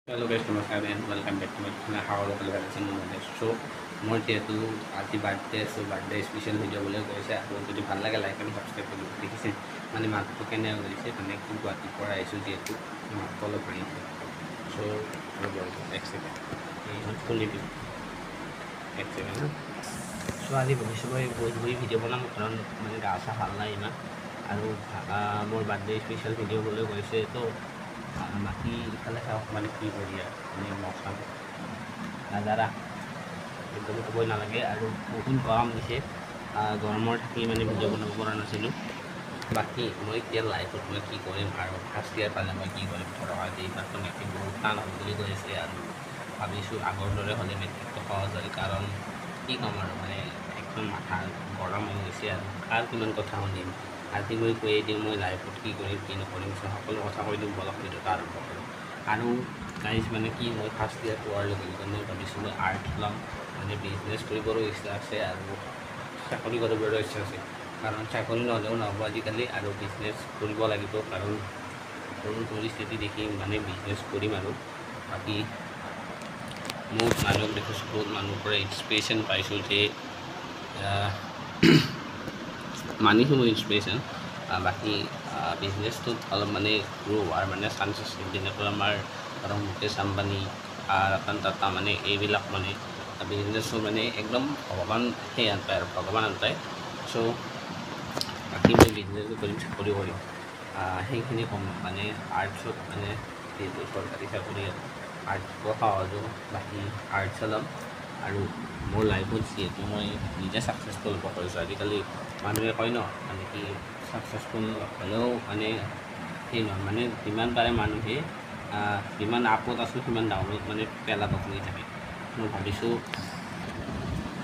Hello guys, namaskar and welcome back to my channel. How are you guys? So, more যেহেতু আজি birthday আছে birthday special video বলে কৈছে আৰু যদি ভাল লাগে লাইক আৰু সাবস্ক্ৰাইব কৰি দেখিছে মানে মাতটো কেনে কৰিছে মানে কি গুৱাহাটীৰ পৰা আহিছোঁ যিহেতু মাতটো অলপ ভাঙিছে চ' এক ছেকেণ্ড খুলি দিওঁ এক ছেকেণ্ড চ' আজি ভাবিছোঁ মই বহি ভিডিঅ' বনাম কাৰণ মানে গা চা ভাল নাই ইমান আৰু মোৰ বাৰ্থডে স্পেচিয়েল ভিডিঅ' বলে কৈছে তো বাকী ইফালে চাওক মানে কি কৰি মানে মৌচম নাজাৰা একদম ক'বই নালাগে আৰু বহুত গৰম দিছে গৰমৰ থাকি মানে ভিডিঅ' বনাব পৰা নাছিলোঁ বাকী মই এতিয়া লাইফত মই কি কৰিম আৰু ফাৰ্ষ্ট ইয়াৰ পালে মই কি কৰিম ধৰক আজি এইবাৰটো মেট্ৰিক বহুত টান হ'ব বুলি কৈ আছে আৰু ভাবিছোঁ আগৰ দৰে হ'লে মেট্ৰিকটো সহজ হয় কাৰণ কি ক'ম আৰু মানে একদম মাথা গৰম হৈ গৈছে আৰু কাৰ কিমান কথা শুনিম আজি মই কৈয়ে দিওঁ মই লাইফত কি কৰিম কি নকৰিম সকলো কথা কৈ দিওঁ বলক ভিডিঅ'টো আৰম্ভ কৰোঁ আৰু গাইজ মানে কি মই ফাৰ্ষ্ট ইয়াৰ পোৱাৰ লগে লগে মই ভাবিছোঁ মই আৰ্ট ল'ম মানে বিজনেছ কৰিবৰো ইচ্ছা আছে আৰু চাকৰি কৰিবৰো ইচ্ছা আছে কাৰণ চাকৰি নহ'লেও নহ'ব আজিকালি আৰু বিজনেছ কৰিব লাগিব কাৰণ সৰু পৰিস্থিতি দেখি মানে বিজনেছ কৰিম আৰু বাকী বহুত মানুহক দেখিছোঁ বহুত মানুহৰ পৰা ইনস্পিৰেশ্যন পাইছোঁ যে মানিছোঁ মই ইনস্পিৰেশ্যন বাকী বিজনেছটোত অলপ মানে গ্ৰ' হোৱাৰ মানে চান্স আছে যেনেকৈ আমাৰ ধৰক মুকেশ আম্বানী ৰতন টাটা মানে এইবিলাক মানে বিজনেছো মানে একদম ভগৱান সেই আনপায় আৰু ভগৱান আনপায় চ' বাকী মই বিজনেছো কৰিম চাকৰি কৰিম সেইখিনি ক'ম মানে আৰ্টছত মানে যিহেতু চৰকাৰী চাকৰি আৰ্টছটো সহজো বাকী আৰ্টছ ল'ম আৰু মোৰ লাইফত যিহেতু মই নিজে ছাকচেছফুল হ'ব পাৰিছোঁ আজিকালি মানুহে কয় ন মানে কি ছাকচেছফুল হ'লেও মানে সেই নহয় মানে যিমান পাৰে মানুহে যিমান আপত আছোঁ সিমান ডাউনত মানে পেলাব খুজি থাকে মই ভাবিছোঁ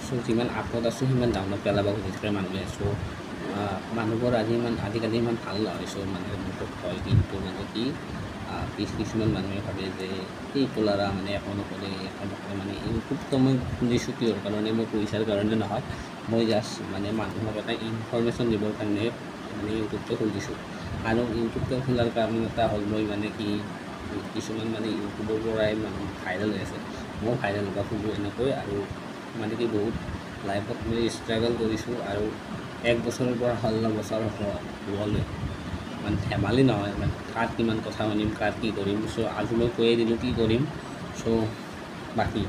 চ' যিমান আপত আছোঁ সিমান ডাউনত পেলাব খুজি থাকে মানুহে চ' মানুহবোৰ আজিকালি ইমান ভাল নহয় চ' মানে মোক কয় কিন্তু মানে কি কিছুমান মানুহে ভাবে যে এই ক'লাৰা মানে একো নকৰে মানে ইউটিউবটো মই খুলিছোঁ কিহৰ কাৰণে মই পইচাৰ কাৰণে নহয় মই জাষ্ট মানে মানুহক এটা ইনফৰমেশ্যন দিবৰ কাৰণে মানে ইউটিউবটো খুলিছোঁ আৰু ইউটিউবটো খোলাৰ কাৰণ এটা হ'ল মই মানে কি কিছুমান মানে ইউটিউবৰ পৰাই মানুহ ভাইৰেল হৈ আছে মই ভাইৰেল হ'ব খোজোঁ এনেকৈ আৰু মানে কি বহুত লাইফত মই ষ্ট্ৰাগল কৰিছোঁ আৰু 1 বছৰৰ পৰা 16 বছৰ হ'বলৈ মানে ধেমালি নহয় মানে কাৰ কিমান কথা শুনিম কাৰ কি কৰিম চ' আজি মই কৈয়ে দিলোঁ কি কৰিম চ' বাকী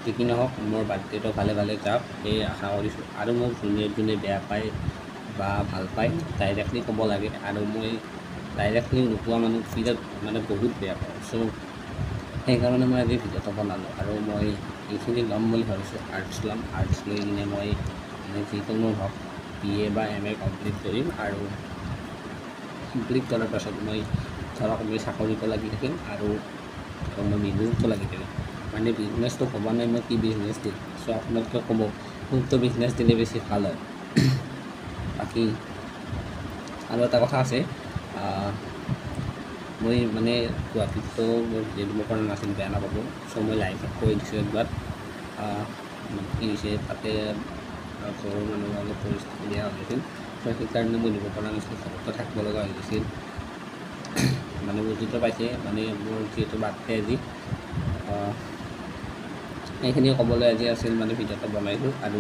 যি কি নহওক মোৰ বাৰ্থডেটো ভালে ভালে যাওক সেই আশা কৰিছোঁ আৰু মোক যোনে বেয়া পায় বা ভাল পায় ডাইৰেক্টলি ক'ব লাগে আৰু মই ডাইৰেক্টলি নোপোৱা মানুহ বিৰাট মানে বহুত বেয়া পাওঁ চ' সেইকাৰণে মই আজি ভিডিঅ'টো বনালোঁ আৰু মই এইখিনি ল'ম বুলি ভাবিছোঁ আৰ্টছ ল'ম আৰ্টছ লৈ কিনে মই মানে যিকোনো হওক BA বা MA কমপ্লিট কৰিম আৰু কমপ্লিট কৰাৰ পাছত মই ধৰক মই চাকৰিটো লাগি থাকিম আৰু মই বিজনেছটো লাগি থাকিম মানে বিজনেছটো ক'ব নাই মই কি বিজনেছ দিম চ' আপোনালোকে ক'ব কোনটো বিজনেছ দিলে বেছি ভাল হয় বাকী আৰু এটা কথা আছে মই মানে গুৱাহাটীততো মই ভিডিঅ' দিব পৰা নাছিলোঁ বেয়া নাপাব চ' মই লাইভত কৈ দিছোঁ একবাৰ কি হৈছে তাতে ঘৰৰ মানুহৰ অলপ পৰিস্থিতি বেয়া হৈছিল চ' সেইকাৰণে মই দিব পৰা নাছিলোঁ ঘৰতো থাকিব লগা হৈ গৈছিল মানে বুজিতো পাইছে মানে মোৰ যিহেতু বাৰ্থডে আজি এইখিনি ক'বলৈ আজি আছিল মানে ভিডিঅ'টো বনাইছোঁ আৰু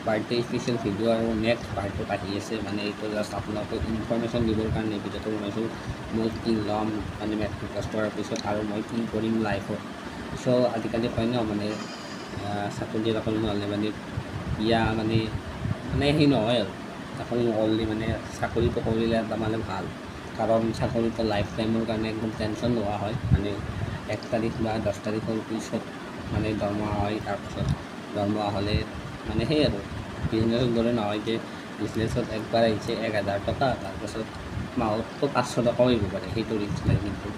বাৰ্থডে স্পেচিয়েল ভিডিঅ' আৰু নেক্সট পাৰ্টত আহি আছে মানে এইটো জাষ্ট আপোনালোকক ইনফৰমেশ্যন দিবৰ কাৰণে ভিডিঅ'টো বনাইছোঁ মই কি ল'ম মানে মেট্ৰিক পাছ কৰাৰ পিছত আৰু মই কি কৰিম লাইফত চ' আজিকালি কয় ন মানে চাকৰি বাকৰি নহ'লে মানে বিয়া মানে সেই নহয় আৰু চাকৰি নকৰিলে মানে চাকৰিটো কৰিলে এটা মানে ভাল কাৰণ চাকৰিটো লাইফ টাইমৰ কাৰণে একদম টেনশ্যন নোহোৱা হয় মানে 1 তাৰিখ বা 10 তাৰিখৰ পিছত মানে দৰমহা হয় তাৰপিছত দৰমহা হ'লে মানে সেই আৰু বিজনেছৰ দৰে নহয় যে বিজনেছত একবাৰ আহিছে 1000 টকা তাৰপাছত মাহততো 500 টকাও আহিব পাৰে সেইটো ৰিস্ক নাই কিন্তু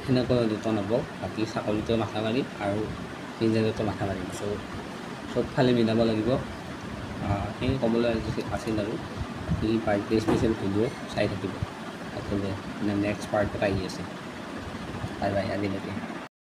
সেনেকৈ হ'লেতো নহ'ব বাকী চাকৰিটো মাথা মাৰিম আৰু বিজনেছতো মাথা মাৰিম চ' চবফালে মিলাব লাগিব সেই ক'বলৈ আছিল আৰু বাকী বাৰ্থডে স্পেচিয়েল ভিডিঅ' চাই থাকিব সকলোৱে নেক্সট পাৰ্টত আহি আছে বাই বাই আজিলৈকে